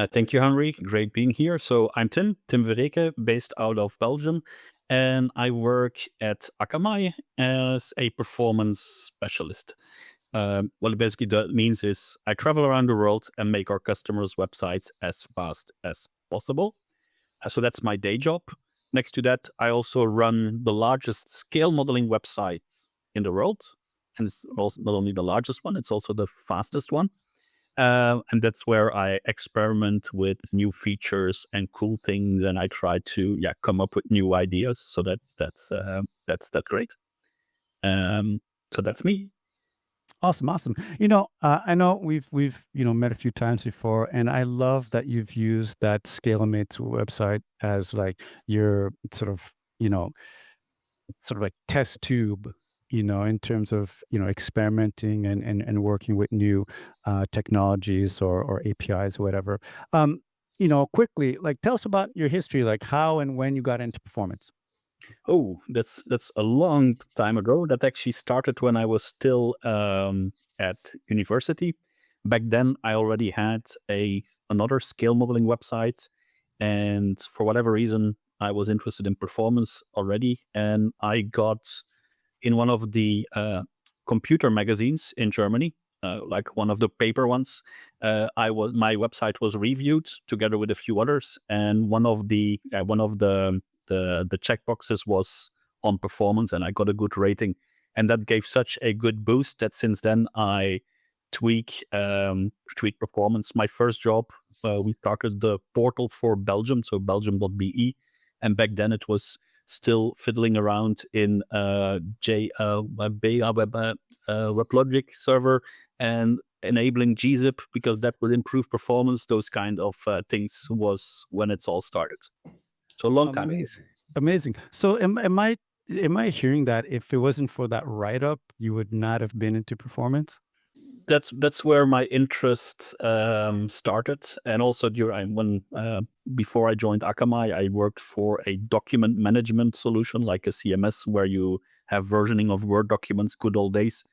Thank you, Henri. Great being here. So I'm Tim Vereecke, based out of Belgium, and I work at Akamai as a performance specialist. What it basically means is I travel around the world and make our customers' websites as fast as possible. So that's my day job. Next to that, I also run the largest scale modeling website in the world. And it's also not only the largest one, it's also the fastest one. And that's where I experiment with new features and cool things, and I try to come up with new ideas. So that's great. So that's me. Awesome. I know we've met a few times before, and I love that you've used that ScaleMate website as like your sort of like test tube, in terms of experimenting and working with new technologies or APIs or whatever. Quickly, like tell us about your history, like how and when you got into performance. Oh, that's a long time ago. That actually started when I was still at university. Back then, I already had another scale modeling website, and for whatever reason, I was interested in performance already, and I got in one of the computer magazines in Germany, like one of the paper ones. My website was reviewed together with a few others, and one of the checkboxes was on performance, and I got a good rating, and that gave such a good boost that since then I tweak performance. My first job, we started the portal for Belgium, so Belgium.be, and back then it was still fiddling around in WebLogic server and enabling gzip because that would improve performance. Those kind of things was when it's all started. So a long time ago. Amazing. So am I hearing that if it wasn't for that write up, you would not have been into performance? That's where my interest started, and also before I joined Akamai, I worked for a document management solution like a CMS where you have versioning of Word documents, good old days.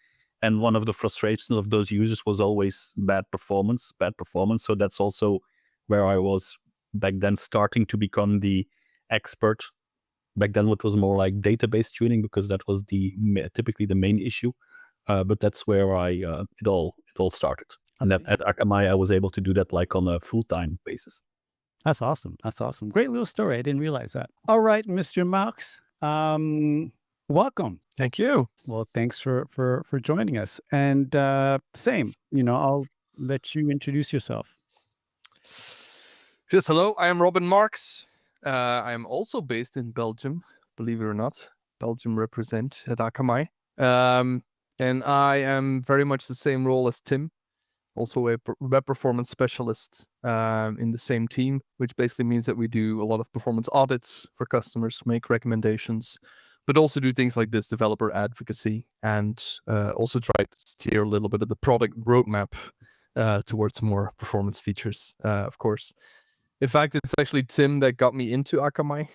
And one of the frustrations of those users was always bad performance. So that's also where I was back then, starting to become the expert. Back then, it was more like database tuning because that was typically the main issue. But that's where it all started. And at Akamai, I was able to do that like on a full-time basis. That's awesome. Great little story. I didn't realize that. All right, Mr. Marx. Welcome. Thank you. Well, thanks for joining us. And same, I'll let you introduce yourself. Yes, hello. I am Robin Marx. I am also based in Belgium, believe it or not. Belgium represent at Akamai. And I am very much the same role as Tim, also a web performance specialist in the same team, which basically means that we do a lot of performance audits for customers, make recommendations, but also do things like this developer advocacy, and also try to steer a little bit of the product roadmap towards more performance features, of course. In fact, it's actually Tim that got me into Akamai,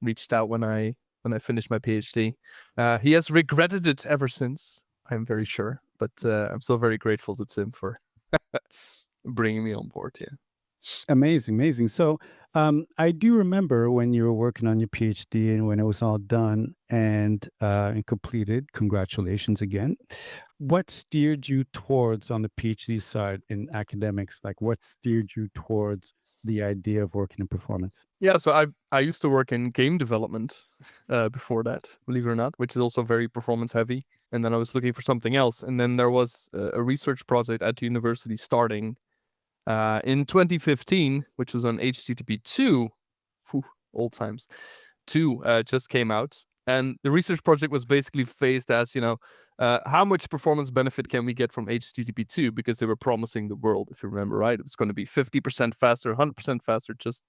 reached out when I finished my PhD. He has regretted it ever since, I'm very sure, but I'm still very grateful to Tim for bringing me on board. Yeah. Amazing. So I do remember when you were working on your PhD and when it was all done and completed. Congratulations again. What steered you towards on the PhD side in academics? Like what steered you towards the idea of working in performance? Yeah, so I used to work in game development before that, believe it or not, which is also very performance heavy. And then I was looking for something else. And then there was a research project at the university starting in 2015, which was on HTTP 2, old times, 2 just came out. And the research project was basically phased as, how much performance benefit can we get from HTTP 2? Because they were promising the world, if you remember, right? It was going to be 50% faster, 100% faster, just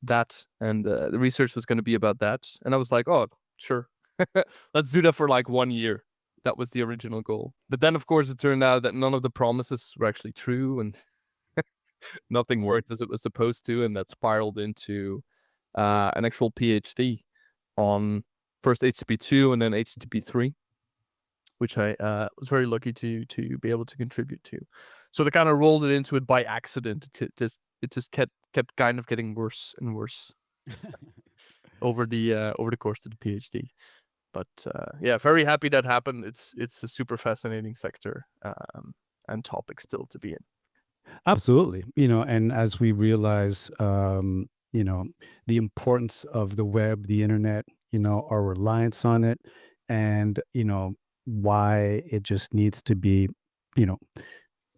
that. And the research was going to be about that. And I was like, oh, sure. Let's do that for like 1 year. That was the original goal. But then, of course, it turned out that none of the promises were actually true, and nothing worked as it was supposed to, and that spiraled into an actual PhD on first HTTP 2 and then HTTP 3. which I was very lucky to be able to contribute to. So they kind of rolled it into it by accident. It just kept kind of getting worse and worse over the course of the PhD. But yeah, very happy that happened. It's a super fascinating sector and topic still to be in. Absolutely. And as we realize, the importance of the web, the internet, our reliance on it, and, why it just needs to be, you know,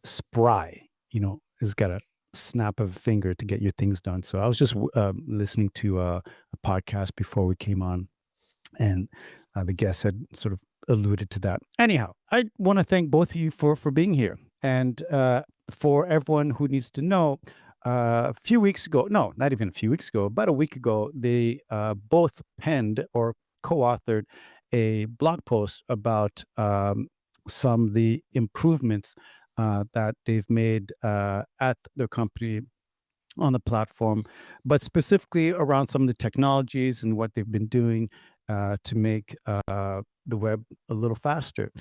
spry, has got a snap of a finger to get your things done. So I was just listening to a podcast before we came on, and the guest had sort of alluded to that. Anyhow, I want to thank both of you for being here, and for everyone who needs to know. A few weeks ago, no, not even a few weeks ago, about a week ago, they both penned or co-authored a blog post about some of the improvements that they've made at their company on the platform, but specifically around some of the technologies and what they've been doing to make the web a little faster.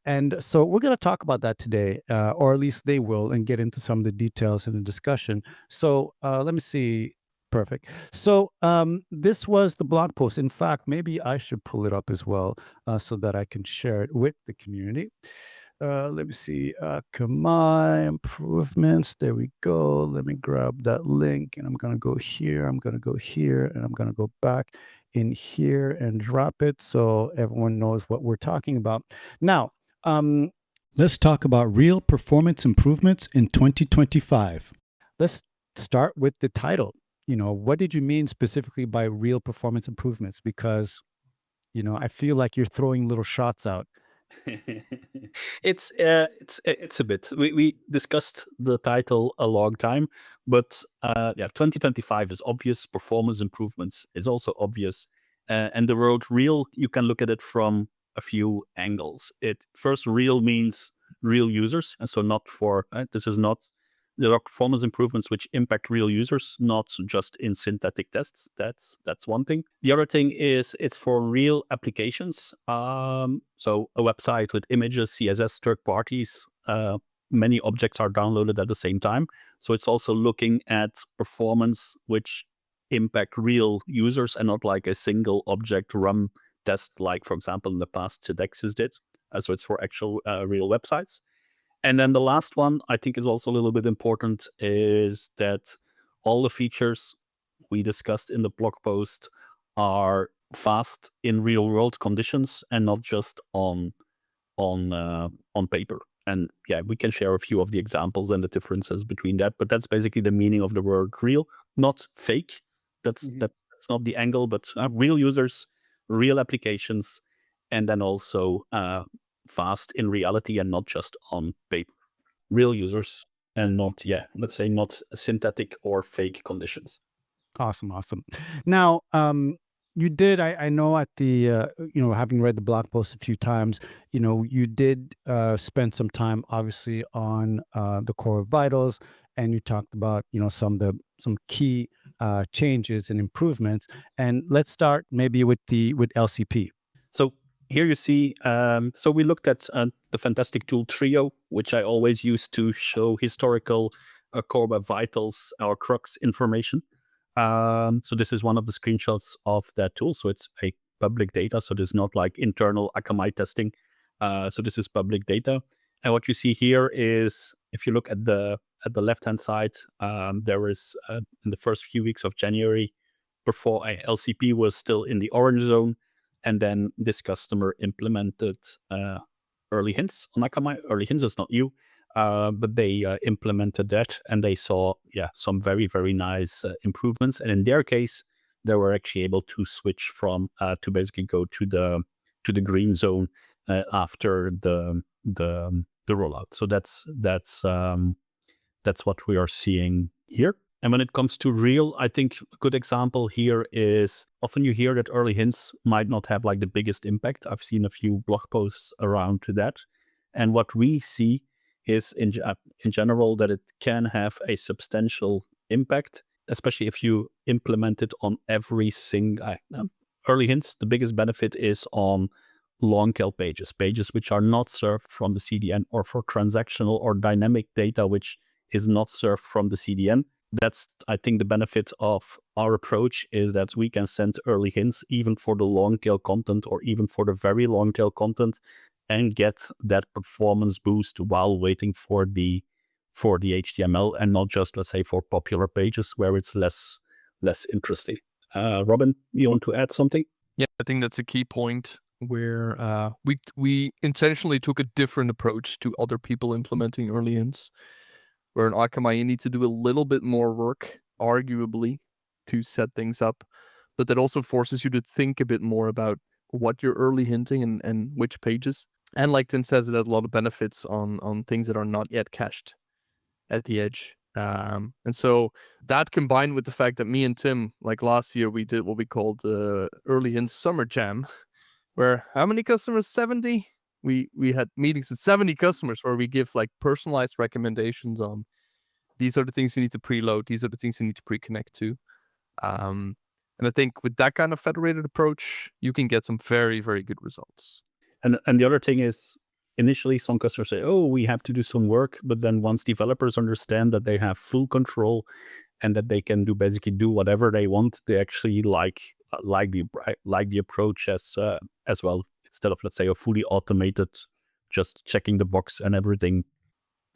And so we're going to talk about that today, or at least they will, and get into some of the details in the discussion. So let me see. Perfect. So this was the blog post. In fact, maybe I should pull it up as well so that I can share it with the community. Let me see. Akamai improvements. There we go. Let me grab that link, and I'm going to go here. I'm going to go here, and I'm going to go back in here and drop it so everyone knows what we're talking about. Now, let's talk about real performance improvements in 2025. Let's start with the title. What did you mean specifically by real performance improvements? Because, I feel like you're throwing little shots out. It's a bit. We discussed the title a long time, but 2025 is obvious. Performance improvements is also obvious, and the word "real" you can look at it from a few angles. First, real means real users, and so not for this is not. There are performance improvements which impact real users, not just in synthetic tests. That's one thing. The other thing is it's for real applications. So a website with images, CSS, third parties, many objects are downloaded at the same time. So it's also looking at performance which impact real users and not like a single object run test, like, for example, in the past, Sidexis did. So it's for actual real websites. And then the last one, I think, is also a little bit important, is that all the features we discussed in the blog post are fast in real world conditions and not just on paper. And yeah, we can share a few of the examples and the differences between that. But that's basically the meaning of the word real, not fake. That's not the angle, but real users, real applications, and then also fast in reality and not just on paper. Real users and not, let's say not synthetic or fake conditions. Awesome. Now, you did, I know at the, having read the blog post a few times, you did spend some time, obviously, on the core vitals, and you talked about, some key changes and improvements. And let's start maybe with LCP. So here you see, so we looked at the fantastic tool Trio, which I always use to show historical core web vitals or crux information. So this is one of the screenshots of that tool. So it's a public data. So this is not like internal Akamai testing. So this is public data. And what you see here is, if you look at the left-hand side, there is in the first few weeks of January, before LCP was still in the orange zone. And then this customer implemented early hints on Akamai. Early hints is not new. But they implemented that, and they saw some very, very nice improvements. And in their case, they were actually able to switch from to basically go to the green zone after the rollout. So that's what we are seeing here. And when it comes to real, I think a good example here is often you hear that early hints might not have like the biggest impact. I've seen a few blog posts around to that, and what we see is in general that it can have a substantial impact, especially if you implement it on every single early hints. The biggest benefit is on long tail pages, pages which are not served from the CDN, or for transactional or dynamic data which is not served from the CDN. That's, I think, the benefit of our approach, is that we can send early hints even for the long tail content or even for the very long tail content, and get that performance boost while waiting for the HTML, and not just, let's say, for popular pages where it's less interesting. Robin, you want to add something? Yeah, I think that's a key point where we intentionally took a different approach to other people implementing early hints. Where in Akamai you need to do a little bit more work, arguably, to set things up, but that also forces you to think a bit more about what you're early hinting and which pages. And like Tim says, it has a lot of benefits on things that are not yet cached at the edge. And so that, combined with the fact that me and Tim, like last year, we did what we called Early Hints Summer Jam, where how many customers? 70? We had meetings with 70 customers where we give like personalized recommendations on these are the things you need to preload, these are the things you need to pre-connect to. And I think with that kind of federated approach, you can get some very, very good results. And the other thing is, initially some customers say, oh, we have to do some work, but then once developers understand that they have full control and that they can basically do whatever they want, they actually like the approach as well, instead of, let's say, a fully automated, just checking the box and everything.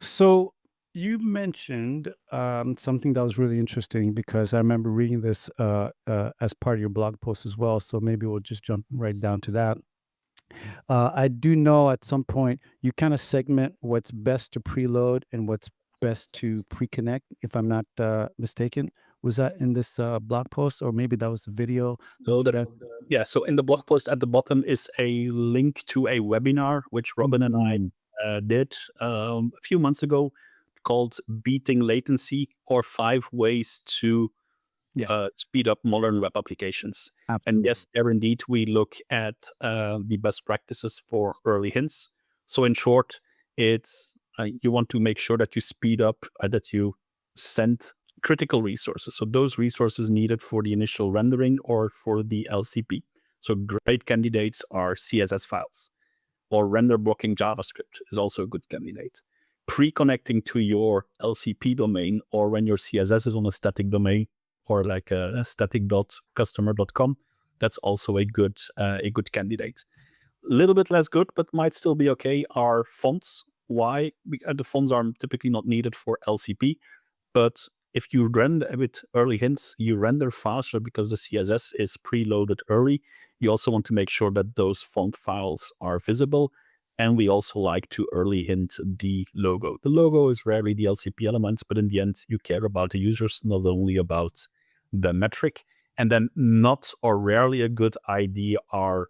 So you mentioned something that was really interesting, because I remember reading this as part of your blog post as well. So maybe we'll just jump right down to that. I do know at some point you kind of segment what's best to preload and what's best to pre-connect, if I'm not mistaken. Was that in this blog post, or maybe that was a video? So yeah, so in the blog post at the bottom is a link to a webinar which Robin and I did a few months ago, called Beating Latency, or 5 Ways to speed up modern web applications. Absolutely. And yes, there indeed we look at the best practices for early hints. So in short, it's you want to make sure that you speed up, that you send critical resources. So those resources needed for the initial rendering or for the LCP. So great candidates are CSS files, or render blocking JavaScript is also a good candidate. Pre-connecting to your LCP domain, or when your CSS is on a static domain, or like a static.customer.com, that's also a good candidate. A little bit less good, but might still be okay, are fonts. Why? The fonts are typically not needed for LCP, but if you render with early hints, you render faster because the CSS is preloaded early. You also want to make sure that those font files are visible. And we also like to early hint the logo. The logo is rarely the LCP elements, but in the end, you care about the users, not only about the metric. And then not or rarely a good idea are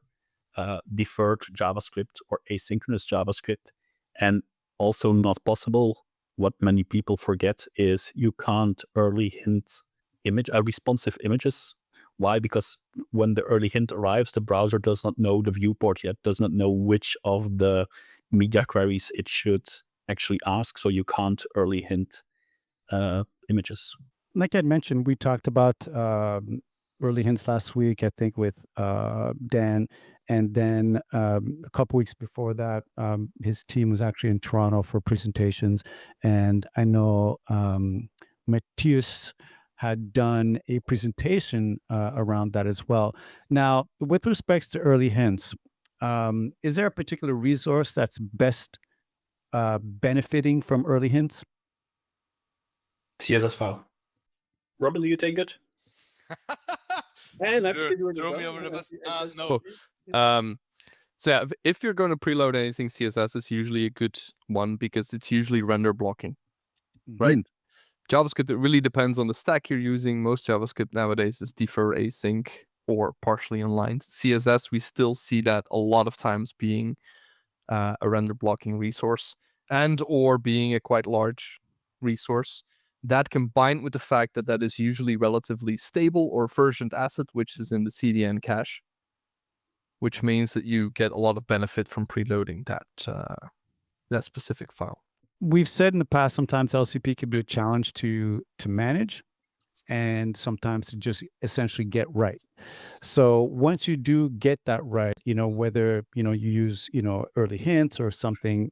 deferred JavaScript or asynchronous JavaScript. And also not possible, what many people forget is you can't early hint responsive images. Why? Because when the early hint arrives, the browser does not know the viewport yet, does not know which of the media queries it should actually ask. So you can't early hint images. Like I mentioned, we talked about early hints last week, I think, with Dan. And then a couple weeks before that, his team was actually in Toronto for presentations. And I know Matthias had done a presentation around that as well. Now, with respects to early hints, is there a particular resource that's best benefiting from early hints? CSS file. Robin, do you take it? Sure. Throw me over the bus. No. So yeah, if you're going to preload anything, CSS is usually a good one because it's usually render blocking, right? JavaScript, it really depends on the stack you're using. Most JavaScript nowadays is defer async or partially inline. CSS, we still see that a lot of times being a render blocking resource and or being a quite large resource. That, combined with the fact that that is usually relatively stable or versioned asset, which is in the CDN cache, which means that you get a lot of benefit from preloading that specific file. We've said in the past, sometimes LCP can be a challenge to manage. and sometimes to just essentially get right. So once you do get that right, whether, you use, early hints or something,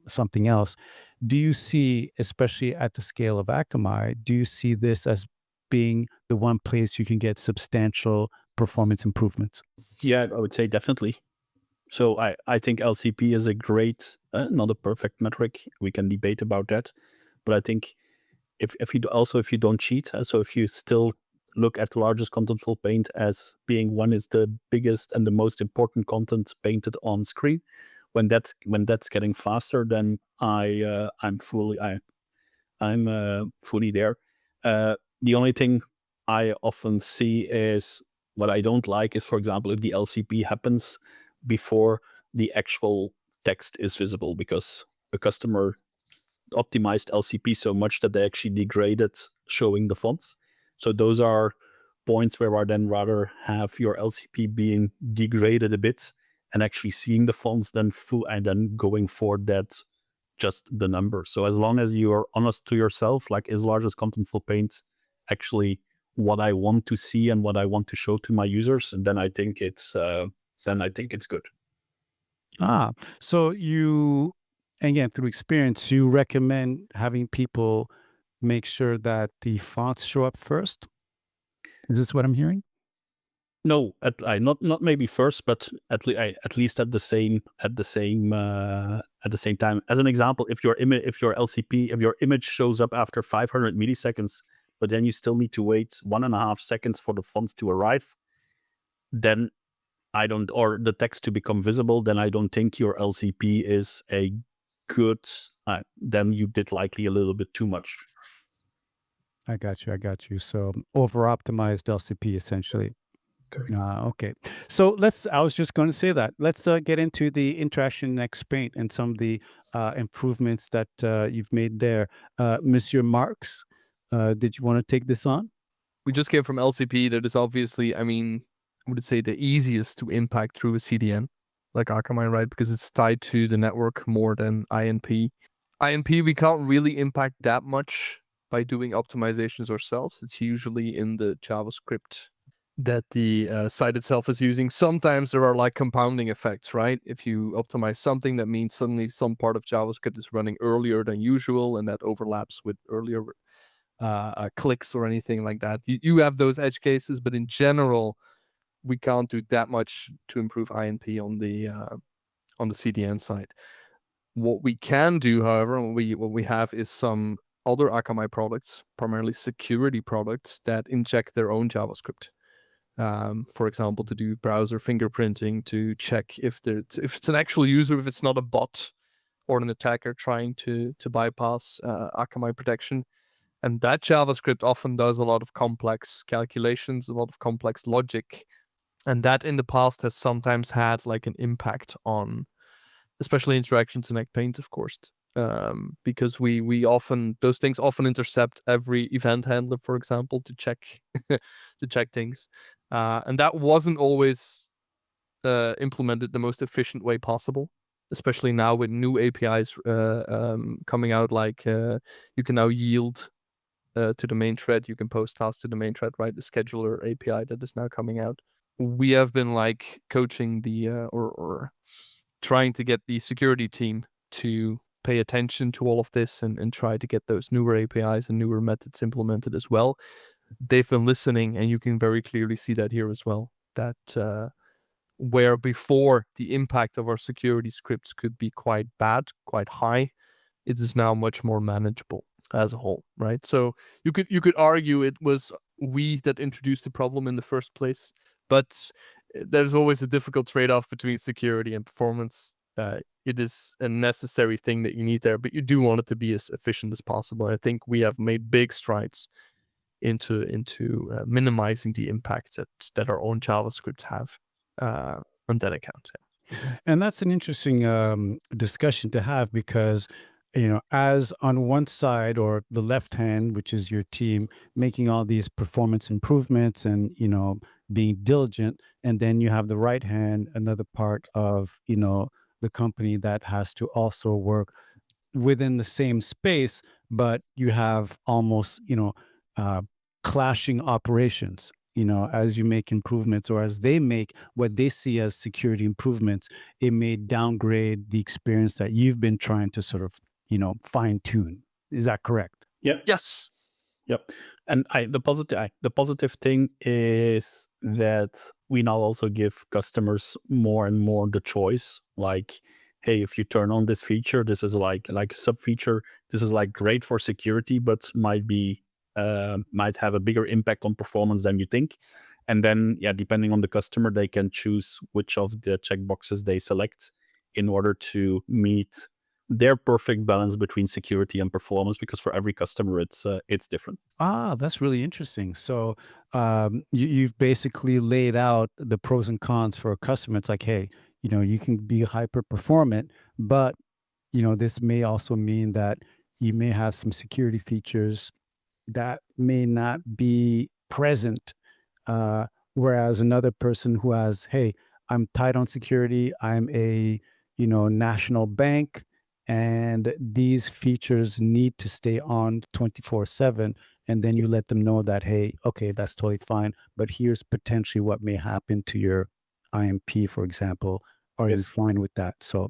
something else, do you see, especially at the scale of Akamai, do you see this as being the one place you can get substantial performance improvements? Yeah, I would say definitely. So I think LCP is a great, not a perfect metric. We can debate about that, but I think if you don't cheat, so if you still look at the largest contentful paint as being one is the biggest and the most important content painted on screen, when that's getting faster, then I'm fully there. The only thing I often see is what I don't like is, for example, if the LCP happens before the actual text is visible, because a customer optimized LCP so much that they actually degraded showing the fonts. So those are points where I then rather have your LCP being degraded a bit and actually seeing the fonts than full and then going for that just the number. So as long as you are honest to yourself, like, is largest contentful paint actually what I want to see and what I want to show to my users, then I think it's good. So you, again, through experience, you recommend having people make sure that the fonts show up first? Is this what I'm hearing? No, not maybe first, but at least at the same time. As an example, if your image shows up after 500 milliseconds, but then you still need to wait 1.5 seconds for the fonts to arrive, then or the text to become visible, then I don't think your LCP is a good. Then you did likely a little bit too much. I got you. So over-optimized LCP, essentially. Okay. So I was just going to say that. Let's get into the interaction next paint and some of the improvements that you've made there. Monsieur Marx, did you want to take this on? We just came from LCP. That is obviously, I would say the easiest to impact through a CDN, like Akamai, right? Because it's tied to the network more than INP. INP, we can't really impact that much by doing optimizations ourselves. It's usually in the JavaScript that the site itself is using. Sometimes there are like compounding effects, right? If you optimize something, that means suddenly some part of JavaScript is running earlier than usual, and that overlaps with earlier clicks or anything like that. You have those edge cases, but in general, we can't do that much to improve INP on the CDN side. What we can do, however, and what we have is some other Akamai products, primarily security products, that inject their own JavaScript. For example, to do browser fingerprinting, to check if it's an actual user, if it's not a bot or an attacker trying to bypass Akamai protection. And that JavaScript often does a lot of complex calculations, a lot of complex logic. And that in the past has sometimes had like an impact on, especially interactions in Paint, of course. Because those things often intercept every event handler, for example, to check things. And that wasn't always implemented the most efficient way possible, especially now with new APIs coming out, like you can now yield to the main thread, you can post tasks to the main thread, right? The scheduler API that is now coming out. We have been like coaching the or trying to get the security team to pay attention to all of this and try to get those newer APIs and newer methods implemented as well. They've been listening, and you can very clearly see that here as well, that where before the impact of our security scripts could be quite bad, quite high, it is now much more manageable as a whole, right? So you could argue it was we that introduced the problem in the first place, but there's always a difficult trade-off between security and performance. It is a necessary thing that you need there, but you do want it to be as efficient as possible. I think we have made big strides into minimizing the impact that our own JavaScripts have on that account. And that's an interesting discussion to have, because as on one side, or the left hand, which is your team, making all these performance improvements and being diligent, and then you have the right hand, another part of the company that has to also work within the same space, but you have almost uh, clashing operations. As you make improvements, or as they make what they see as security improvements, it may downgrade the experience that you've been trying to sort of, fine tune. Is that correct? Yeah. Yes. Yep. And the positive thing is that we now also give customers more and more the choice. Like, hey, if you turn on this feature, this is like a sub feature. This is like great for security, but might have a bigger impact on performance than you think. And then, depending on the customer, they can choose which of the checkboxes they select in order to meet their perfect balance between security and performance, because for every customer it's different. That's really interesting. So you've basically laid out the pros and cons for a customer. It's like, hey, you can be hyper performant, but this may also mean that you may have some security features that may not be present. Uh, Whereas another person who has, hey, I'm tight on security, I'm a national bank, and these features need to stay on 24/7. And then you let them know that, hey, okay, that's totally fine, but here's potentially what may happen to your IMP, for example. Are you Yes. fine with that? So,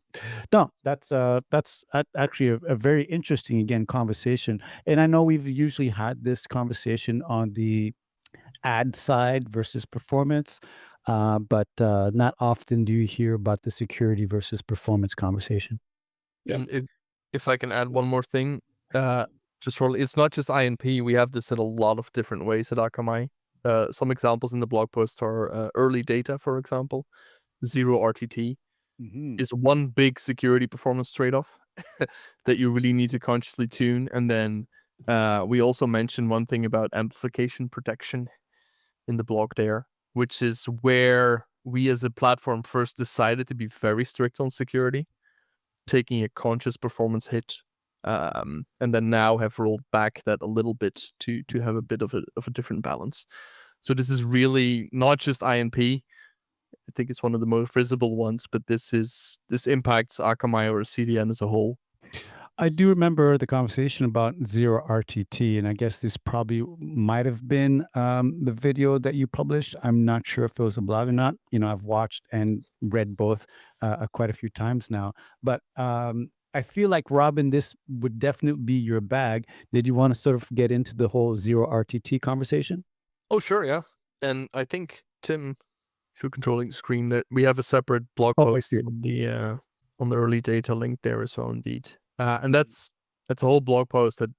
no, that's actually a very interesting, again, conversation. And I know we've usually had this conversation on the ad side versus performance, but not often do you hear about the security versus performance conversation. Yeah. And if I can add one more thing, just shortly, it's not just INP. We have this in a lot of different ways at Akamai. Some examples in the blog post are early data, for example. Zero RTT is one big security performance trade-off that you really need to consciously tune. And then we also mentioned one thing about amplification protection in the blog there, which is where we as a platform first decided to be very strict on security, taking a conscious performance hit, and then now have rolled back that a little bit to have a bit of a different balance. So this is really not just INP. I think it's one of the most visible ones, but this impacts Akamai or CDN as a whole. I do remember the conversation about zero RTT, and I guess this probably might have been the video that you published. I'm not sure if it was a blog or not. I've watched and read both quite a few times now, but I feel like, Robin, this would definitely be your bag. Did you want to sort of get into the whole zero RTT conversation? Oh, sure, yeah. And I think, Tim, if you're controlling the screen, that we have a separate blog Oh, I post see it. on the early data link there as well, indeed. And that's a whole blog post that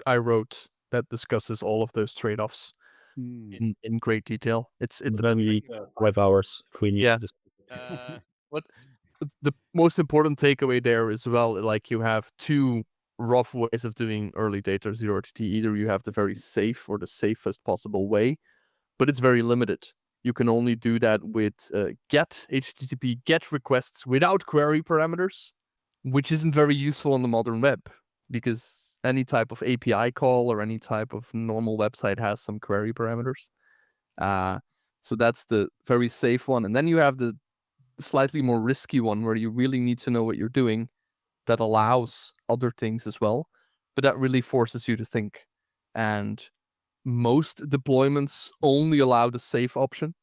I wrote that discusses all of those trade-offs in great detail. It's Then we 5 hours if we need Yeah. to What the most important takeaway there as well, like you have two rough ways of doing early data zero RTT. Either you have the very safe or the safest possible way, but it's very limited. You can only do that with get HTTP get requests without query parameters, which isn't very useful on the modern web, because any type of API call or any type of normal website has some query parameters. So that's the very safe one. And then you have the slightly more risky one where you really need to know what you're doing, that allows other things as well, but that really forces you to think. And most deployments only allow the safe option.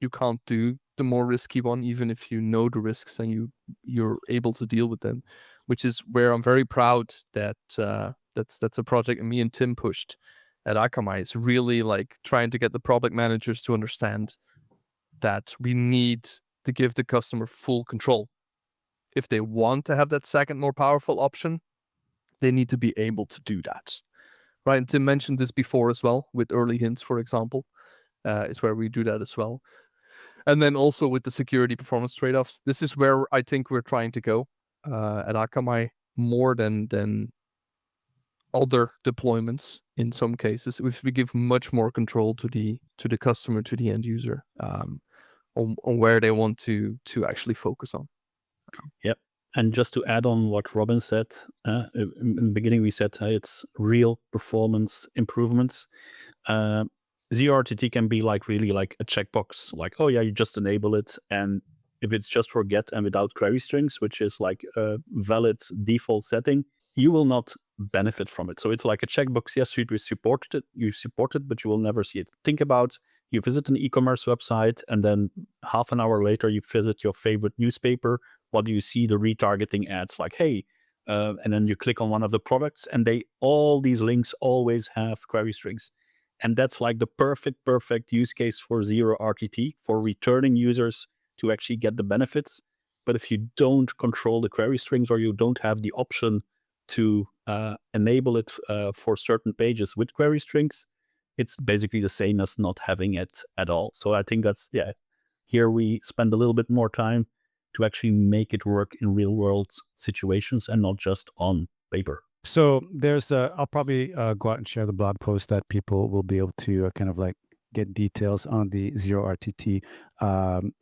You can't do the more risky one, even if you know the risks and you're able to deal with them, which is where I'm very proud that that's a project me and Tim pushed at Akamai. It's really like trying to get the product managers to understand that we need to give the customer full control. If they want to have that second, more powerful option, they need to be able to do that. Right, and Tim mentioned this before as well, with early hints, for example, is where we do that as well. And then also with the security performance trade-offs, this is where I think we're trying to go at Akamai more than other deployments in some cases. If we give much more control to the customer, to the end user, on where they want to actually focus on. Yep. And just to add on what Robin said, in the beginning we said it's real performance improvements. Zero RTT can be like really like a checkbox, like, oh yeah, you just enable it. And if it's just for get and without query strings, which is like a valid default setting, you will not benefit from it. So it's like a checkbox. Yes, you support it, but you will never see it. Think about, you visit an e-commerce website, and then half an hour later you visit your favorite newspaper. What do you see? The retargeting ads, like, hey, and then you click on one of the products, and all these links always have query strings. And that's like the perfect use case for zero RTT, for returning users to actually get the benefits. But if you don't control the query strings, or you don't have the option to enable it for certain pages with query strings, it's basically the same as not having it at all. So I think that's, here we spend a little bit more time to actually make it work in real world situations and not just on paper. So there's I'll probably go out and share the blog post that people will be able to kind of like get details on the zero RTT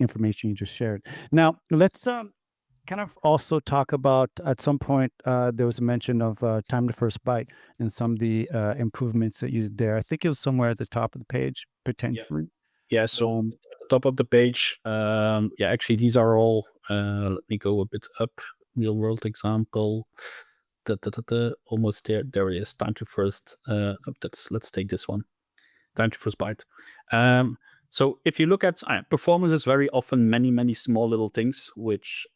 information you just shared. Now let's kind of also talk about, at some point there was a mention of time to first byte and some of the improvements that you did there. I think it was somewhere at the top of the page potentially. Yeah, so at the top of the page, actually these are all, let me go a bit up, real world example. Almost there. There it is. Time to first. Let's take this one. Time to first byte. So if you look at performance, is very often many small little things which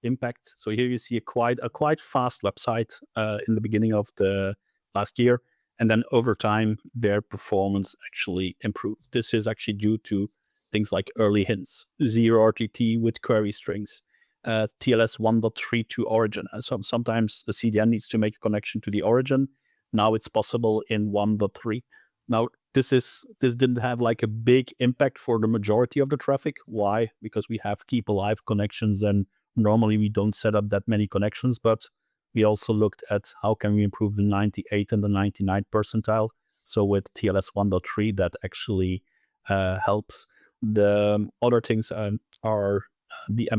impact. So here you see a quite fast website in the beginning of the last year, and then over time their performance actually improved. This is actually due to things like early hints, zero RTT with query strings, TLS 1.3 to origin. So sometimes the CDN needs to make a connection to the origin. Now it's possible in 1.3. Now this didn't have like a big impact for the majority of the traffic. Why? Because we have keep alive connections, and normally we don't set up that many connections. But we also looked at how can we improve the 98 and the 99 percentile. So with TLS 1.3, that actually helps. The other things are the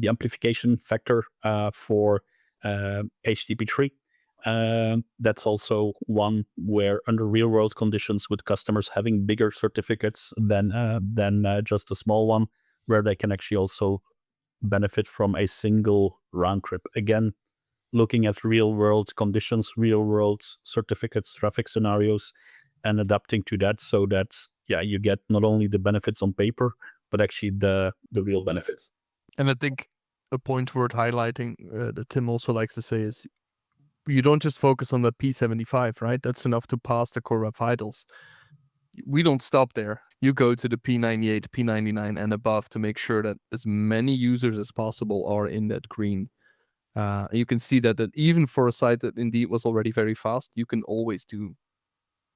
amplification factor for HTTP3. That's also one where, under real world conditions, with customers having bigger certificates than just a small one, where they can actually also benefit from a single round trip. Again, looking at real world conditions, real world certificates, traffic scenarios, and adapting to that, so that you get not only the benefits on paper, but actually the real benefits. And I think a point worth highlighting that Tim also likes to say is, you don't just focus on the P75, right? That's enough to pass the core web vitals. We don't stop there. You go to the P98, P99 and above to make sure that as many users as possible are in that green. You can see that even for a site that indeed was already very fast, you can always do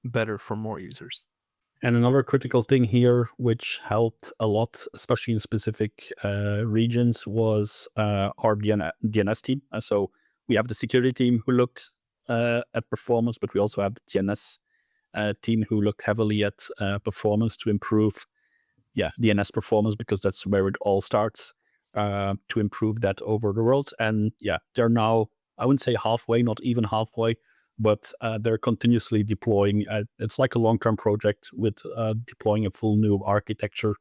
better for more users. And another critical thing here, which helped a lot, especially in specific regions, was our DNS team. So we have the security team who looked at performance, but we also have the DNS team who looked heavily at performance to improve DNS performance, because that's where it all starts, to improve that over the world. And they're now, I wouldn't say halfway, not even halfway, but they're continuously deploying. It's like a long-term project with deploying a full new architecture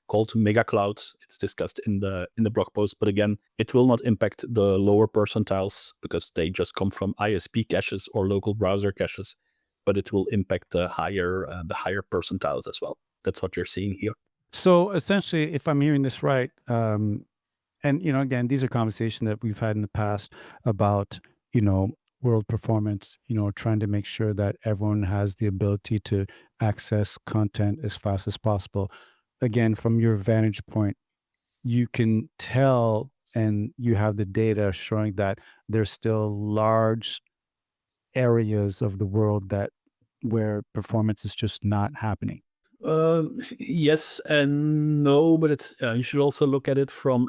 called Mega Clouds. It's discussed in the blog post, but again, it will not impact the lower percentiles because they just come from ISP caches or local browser caches, but it will impact the higher percentiles as well. That's what you're seeing here. So essentially, if I'm hearing this right, and again, these are conversations that we've had in the past about world performance, trying to make sure that everyone has the ability to access content as fast as possible. Again, from your vantage point, you can tell, and you have the data showing that there's still large areas of the world where performance is just not happening. Yes and no, but it's you should also look at it from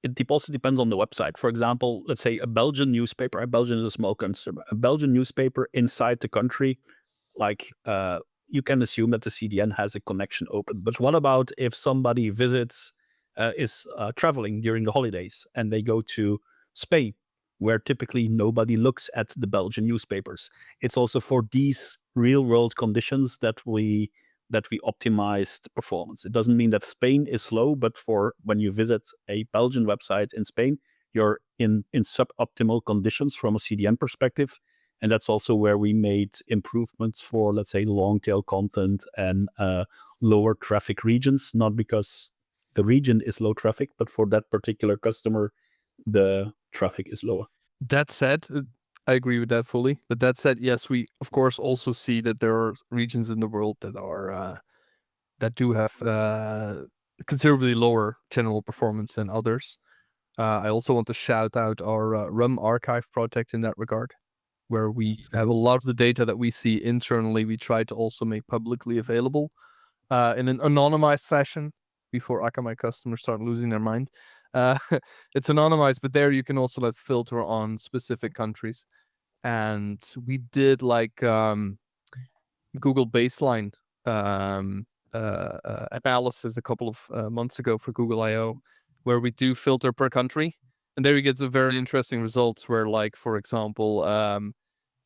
it also depends on the website. For example, let's say a Belgian newspaper. Belgium is a small country. A Belgian newspaper inside the country, like you can assume that the CDN has a connection open. But what about if somebody is traveling during the holidays and they go to Spain, where typically nobody looks at the Belgian newspapers? It's also for these real world conditions that we optimized performance. It doesn't mean that Spain is slow, but for when you visit a Belgian website in Spain, you're in suboptimal conditions from a CDN perspective. And that's also where we made improvements for, let's say, long tail content and lower traffic regions, not because the region is low traffic, but for that particular customer, the traffic is lower. That said, I agree with that fully. But that said, yes, we of course also see that there are regions in the world that are that do have considerably lower general performance than others. I also want to shout out our RUM archive project in that regard, where we have a lot of the data that we see internally, we try to also make publicly available in an anonymized fashion before Akamai customers start losing their mind. It's anonymized, but there you can also let filter on specific countries. And we did like Google baseline analysis a couple of months ago for Google I/O, where we do filter per country. And there you get some very interesting results where, like, for example,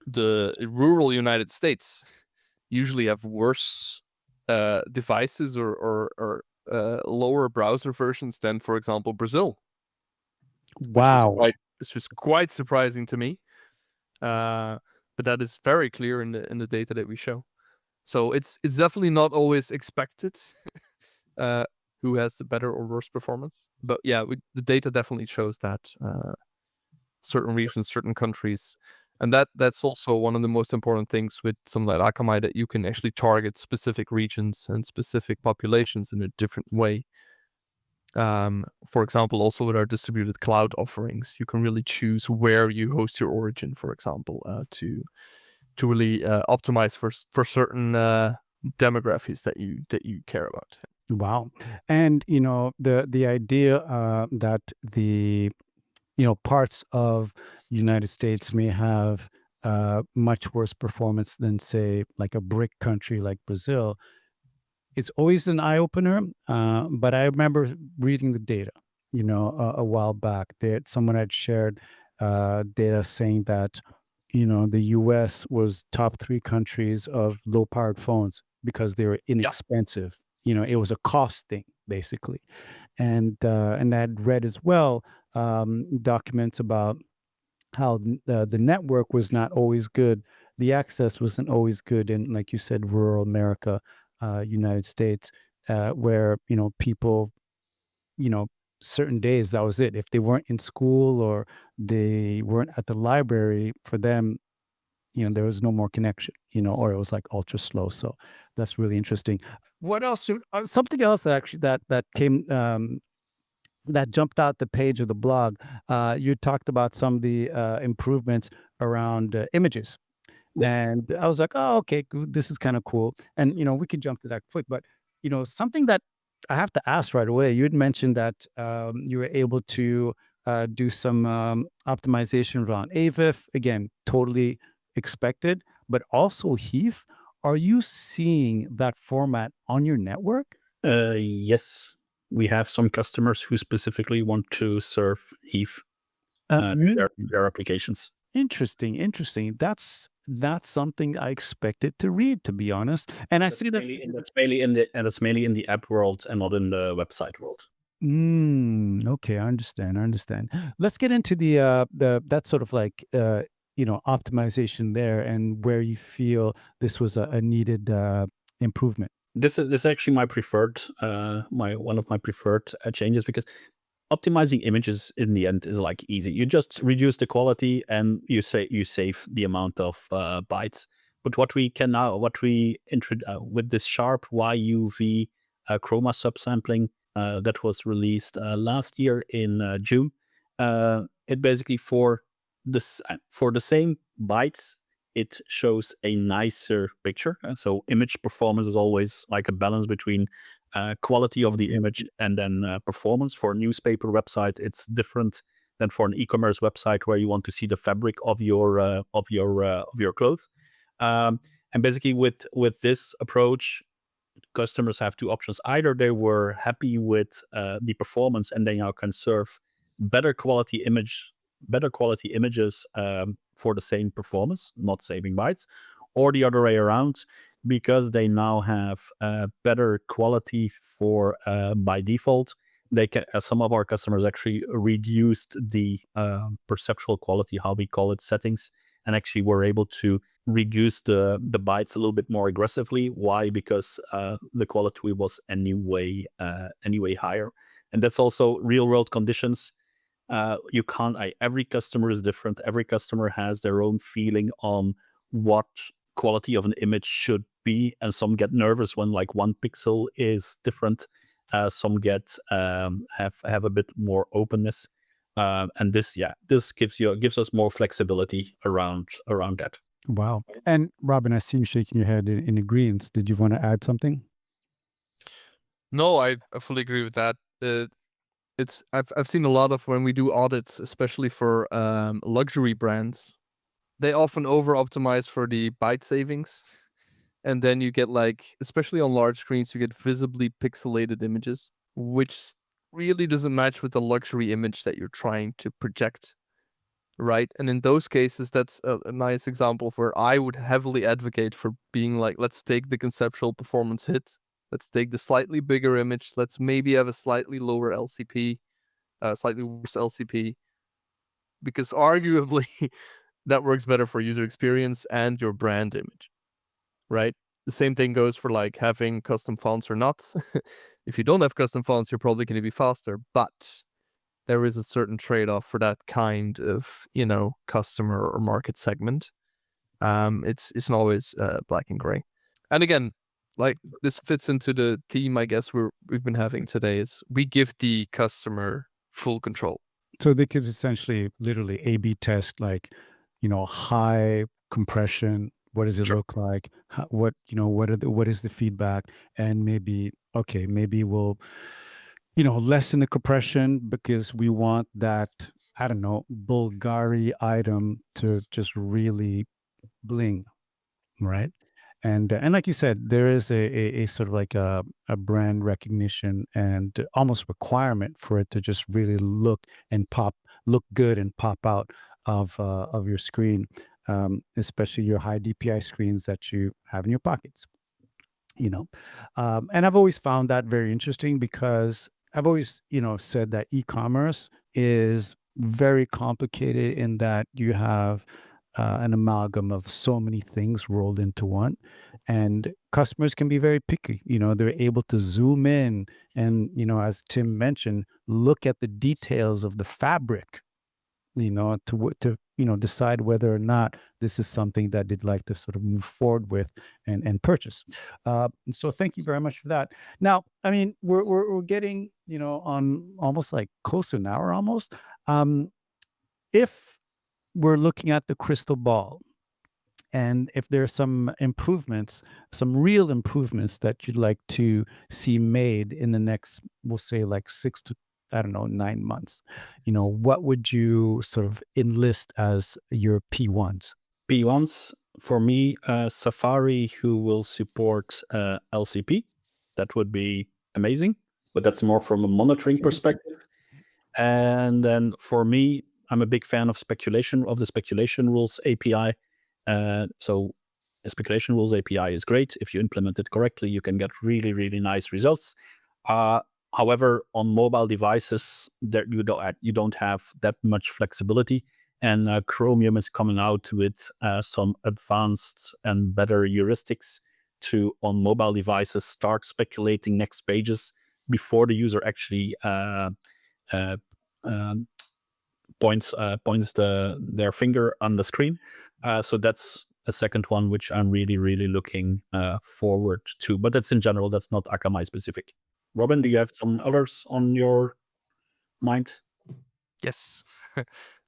the rural United States usually have worse devices or lower browser versions than, for example, Brazil. Wow. This was quite surprising to me. But that is very clear in the data that we show. So it's definitely not always expected who has the better or worse performance. But yeah, the data definitely shows that certain regions, certain countries. And that's also one of the most important things with something like Akamai, that you can actually target specific regions and specific populations in a different way. For example, also with our distributed cloud offerings, you can really choose where you host your origin, for example, to really optimize for certain demographics that you care about. Wow. And the idea that the parts of United States may have much worse performance than, say, like a BRIC country like Brazil, it's always an eye opener. But I remember reading the data, a while back, that someone had shared data saying that, the US was top 3 countries of low powered phones because they were inexpensive. It was a cost thing, basically. And I read as well documents about how the network was not always good. The access wasn't always good in, like you said, rural America, United States, where people, certain days, that was it. If they weren't in school or they weren't at the library, for them, there was no more connection, or it was like ultra slow. So that's really interesting. What else? Something else that actually that came that jumped out the page of the blog. You talked about some of the improvements around images. And I was like, oh, okay, this is kind of cool. And, we could jump to that quick. But, something that I have to ask right away, you had mentioned that you were able to do some optimization around AVIF. Again, totally expected. But also Heath, are you seeing that format on your network? Yes, we have some customers who specifically want to serve Heath their applications. Interesting. That's something I expected to read, to be honest. And I see that that's mainly in the app world and not in the website world. Okay, I understand. Let's get into the that sort of like optimization there, and where you feel this was a needed improvement. This is actually my preferred one of my preferred changes, because optimizing images in the end is like easy. You just reduce the quality and you save the amount of bytes. But what we introduce with this sharp YUV chroma subsampling that was released last year in June, it basically for the same bytes, it shows a nicer picture. So image performance is always like a balance between quality of the image and then performance. For a newspaper website, it's different than for an e-commerce website where you want to see the fabric of your clothes. And basically, with this approach, customers have 2 options. Either they were happy with the performance and they now can serve better quality images for the same performance, not saving bytes, or the other way around, because they now have better quality for by default. some of our customers actually reduced the perceptual quality, how we call it, settings, and actually were able to reduce the bytes a little bit more aggressively. Why? Because the quality was anyway higher, and that's also real world conditions. You can't. Every customer is different. Every customer has their own feeling on what quality of an image should be, and some get nervous when like 1 pixel is different. Some get have a bit more openness, and this gives us more flexibility around that. Wow. And Robin, I see you shaking your head in agreement. Did you want to add something? No, I fully agree with that. I've seen a lot of, when we do audits, especially for luxury brands, they often over optimize for the byte savings, and then you get, like, especially on large screens, you get visibly pixelated images, which really doesn't match with the luxury image that you're trying to project, right? And in those cases, that's a nice example of where I would heavily advocate for being like, let's take the conceptual performance hit, let's take the slightly bigger image, let's maybe have a slightly lower LCP, slightly worse LCP, because arguably that works better for user experience and your brand image, right? The same thing goes for like having custom fonts or not. If you don't have custom fonts, you're probably going to be faster, but there is a certain trade-off for that kind of, customer or market segment. It's not always black and gray. And again, like, this fits into the theme, I guess, we've been having today, is we give the customer full control. So they could essentially literally A/B test, like, high compression. What does it Sure. look like? What is the feedback? And maybe we'll, lessen the compression because we want that, I don't know, Bulgari item to just really bling, right? And like you said, there is a sort of like a brand recognition and almost requirement for it to just really look good and pop out of your screen, especially your high DPI screens that you have in your pockets. And I've always found that very interesting because I've always said that e-commerce is very complicated in that you have an amalgam of so many things rolled into one, and customers can be very picky. They're able to zoom in and, as Tim mentioned, look at the details of the fabric, to decide whether or not this is something that they'd like to sort of move forward with and purchase. So thank you very much for that. Now, I mean, we're getting on almost like close to an hour almost. If we're looking at the crystal ball, and if there are some real improvements that you'd like to see made in the next, we'll say, like 6 to, I don't know, 9 months, what would you sort of enlist as your P1s? P1s for me, Safari, who will support LCP, that would be amazing. But that's more from a monitoring perspective. And then for me, I'm a big fan of the speculation rules API. So a speculation rules API is great. If you implement it correctly, you can get really, really nice results. However, on mobile devices, there you don't have that much flexibility. And Chromium is coming out with some advanced and better heuristics to, on mobile devices, start speculating next pages before the user actually points their finger on the screen. So that's a second one which I'm really, really looking forward to. But that's in general, that's not Akamai specific. Robin, do you have some others on your mind? Yes.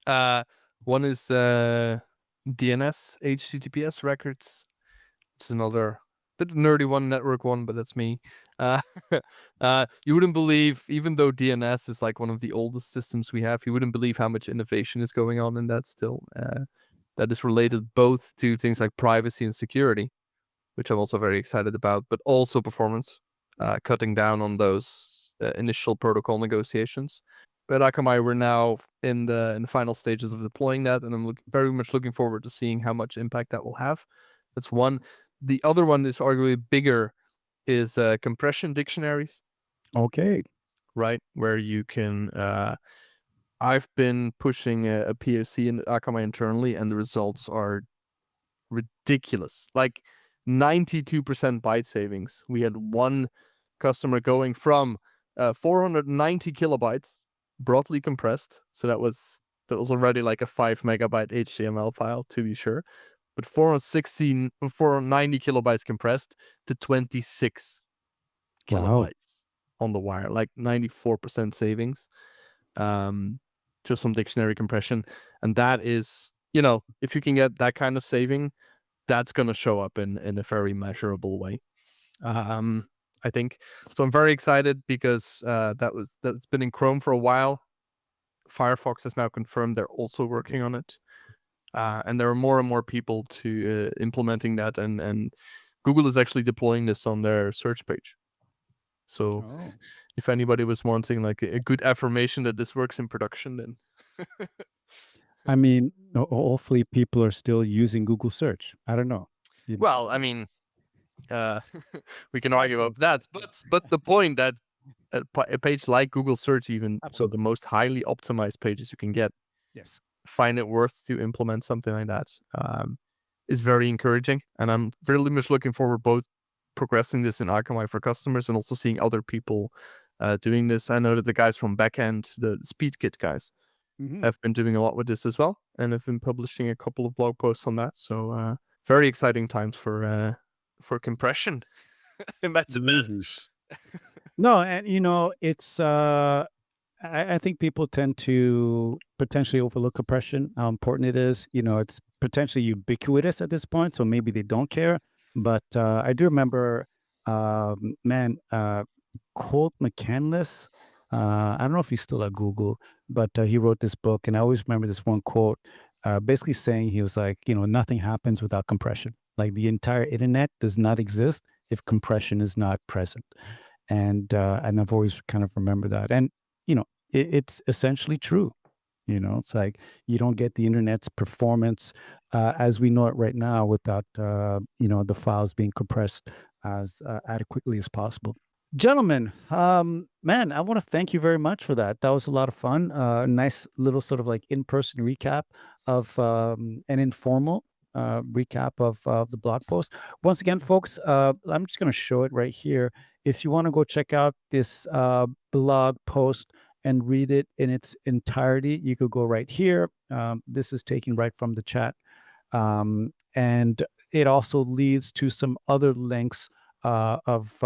One is DNS HTTPS records. It's another bit nerdy one, network one, but that's me. You wouldn't believe, even though DNS is like one of the oldest systems we have, you wouldn't believe how much innovation is going on in that still. That is related both to things like privacy and security, which I'm also very excited about, but also performance, cutting down on those initial protocol negotiations. At Akamai, we're now in the final stages of deploying that, and I'm very much looking forward to seeing how much impact that will have. That's one. The other one is arguably bigger, is compression dictionaries. Okay. right? Where you can, I've been pushing a POC in Akamai internally, and the results are ridiculous. Like 92% byte savings. We had one customer going from 490 kilobytes broadly compressed. So that was already like a 5 megabyte HTML file, to be sure. But 490 kilobytes compressed to 26 kilobytes on the wire, like 94% savings. Just from dictionary compression. And that is, if you can get that kind of saving, that's going to show up in a very measurable way. I think. So I'm very excited because that's been in Chrome for a while. Firefox has now confirmed they're also working on it. And there are more and more people to implementing that, and Google is actually deploying this on their search page. So if anybody was wanting like a good affirmation that this works in production, then I mean, hopefully people are still using Google search. I don't know. Well, I mean, we can argue about that, but the point that a page like Google search, even so the most highly optimized pages you can get, yes, find it worth to implement something like that, is very encouraging. And I'm really much looking forward both progressing this in Akamai for customers and also seeing other people doing this. I know that the guys from Backend, the SpeedKit guys, have been doing a lot with this as well, and have been publishing a couple of blog posts on that. So very exciting times for compression. No, and it's I think people tend to potentially overlook compression, how important it is. It's potentially ubiquitous at this point, so maybe they don't care. But I do remember, Colt McCandless. I don't know if he's still at Google, but he wrote this book, and I always remember this one quote, basically saying he was like, nothing happens without compression. Like the entire internet does not exist if compression is not present. And I've always kind of remembered that. And it's essentially true. It's like you don't get the internet's performance as we know it right now without the files being compressed as adequately as possible. Gentlemen, man, I want to thank you very much for that. That was a lot of fun. Nice little sort of like in-person recap of an informal recap of the blog post. Once again, folks, I'm just going to show it right here. If you want to go check out this blog post and read it in its entirety, you could go right here. This is taken right from the chat. And it also leads to some other links of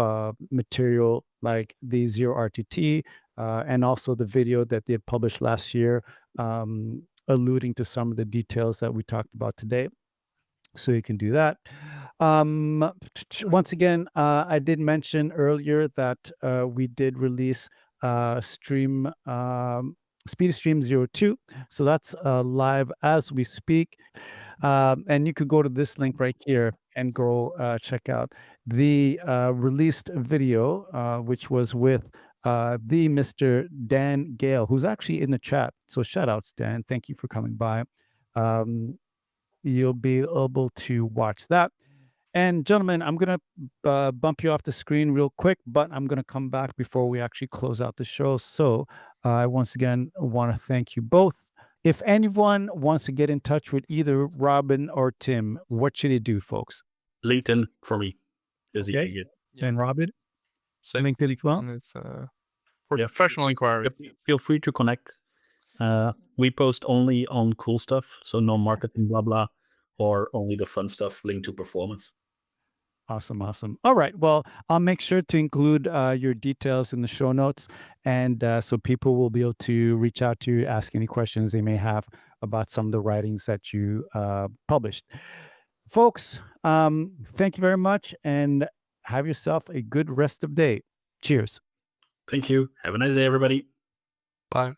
material like the Zero RTT and also the video that they had published last year, alluding to some of the details that we talked about today. So you can do that. Once again, I did mention earlier that we did release Speedy Stream 02. So that's live as we speak. And you could go to this link right here and go check out the released video, which was with the Mr. Dan Gale, who's actually in the chat. So shout outs, Dan. Thank you for coming by. You'll be able to watch that. And gentlemen, I'm going to bump you off the screen real quick, but I'm going to come back before we actually close out the show. So I once again want to thank you both. If anyone wants to get in touch with either Robin or Tim, what should they do, folks? LinkedIn for me. Okay. And Robin? Same LinkedIn as well? It's for professional inquiries. Feel free to connect. We post only on cool stuff, so no marketing blah blah, or only the fun stuff linked to performance. Awesome. All right. Well, I'll make sure to include your details in the show notes, and so people will be able to reach out to you, ask any questions they may have about some of the writings that you published. Folks, thank you very much, and have yourself a good rest of the day. Cheers. Thank you. Have a nice day, everybody. Bye.